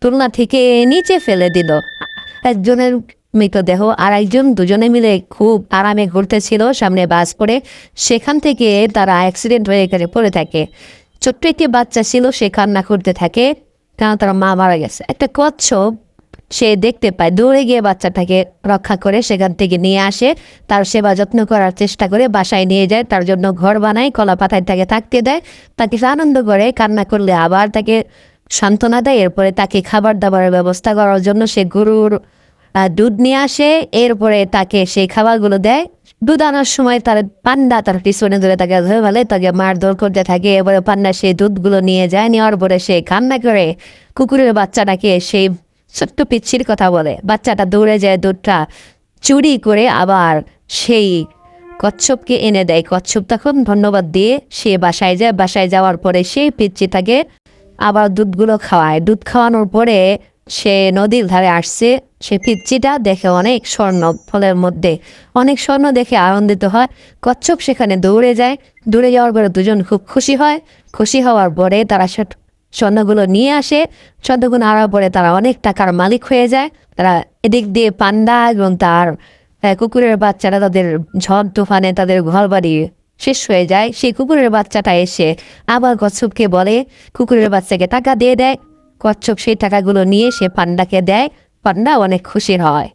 দোলনা থেকে নিচে ফেলে দিল। একজনের মৃতদেহ আর একজন দুজনে মিলে খুব আরামে ঘুরতেছিল সামনে বাস পড়ে, সেখান থেকে তারা অ্যাক্সিডেন্ট হয়ে এখানে পড়ে থাকে। ছোট্ট একটি বাচ্চা ছিল, সে কান্না করতে থাকে কারণ তার মা মারা গেছে। একটা কচ্ছপ সে দেখতে পায়, দৌড়ে গিয়ে বাচ্চাটাকে রক্ষা করে সেখান থেকে নিয়ে আসে, তার সেবা যত্ন করার চেষ্টা করে বাসায় নিয়ে যায়, তার জন্য ঘর বানায়, কলা পাতায় তাকে থাকতে দেয়, তাকে আনন্দ করে, কান্না করলে আবার তাকে সান্ত্বনা দেয়। এরপরে তাকে খাবার দাবারের ব্যবস্থা করার জন্য সে গরুর দুধ নিয়ে আসে, এরপরে তাকে সেই খাবারগুলো দেয়। দুধ আনার সময় তার পান্ডা তার পিছনে ধরে তাকে ধরে ফেলে, তাকে মারধর করতে থাকে। এবারে পান্ডা সেই দুধগুলো নিয়ে যায়, নেওয়ার পরে সে কান্না করে কুকুরের বাচ্চাটাকে সেই ছোট্ট পিচ্ছির কথা বলে। বাচ্চাটা দৌড়ে যায়, দুধটা চুরি করে আবার সেই কচ্ছপকে এনে দেয়। কচ্ছপ তখন ধন্যবাদ দিয়ে সে বাসায় যায়। বাসায় যাওয়ার পরে সেই পিচ্ছিটাকে আবার দুধগুলো খাওয়ায়। দুধ খাওয়ানোর পরে সে নদীর ধারে আসছে। সে পিচ্ছিটা দেখে অনেক স্বর্ণ, ফলের মধ্যে অনেক স্বর্ণ দেখে আনন্দিত হয়। কচ্ছপ সেখানে দৌড়ে যায়। দৌড়ে যাওয়ার পরে দুজন খুব খুশি হয়। খুশি হওয়ার পরে তারা স্বর্ণগুলো নিয়ে আসে। স্বর্ণগুলো আনার পরে তারা অনেক টাকার মালিক হয়ে যায়। তারা এদিক দিয়ে পান্ডা এবং তার কুকুরের বাচ্চারা তাদের ঝড় তুফানে তাদের ঘরবাড়ি শেষ হয়ে যায়। সেই কুকুরের বাচ্চাটা এসে আবার কচ্ছপকে বলে, কুকুরের বাচ্চাকে টাকা দিয়ে দেয়। কচ্ছপ সেই টাকাগুলো নিয়ে সে পান্ডাকে দেয়। পান্ডা অনেক খুশি হয়।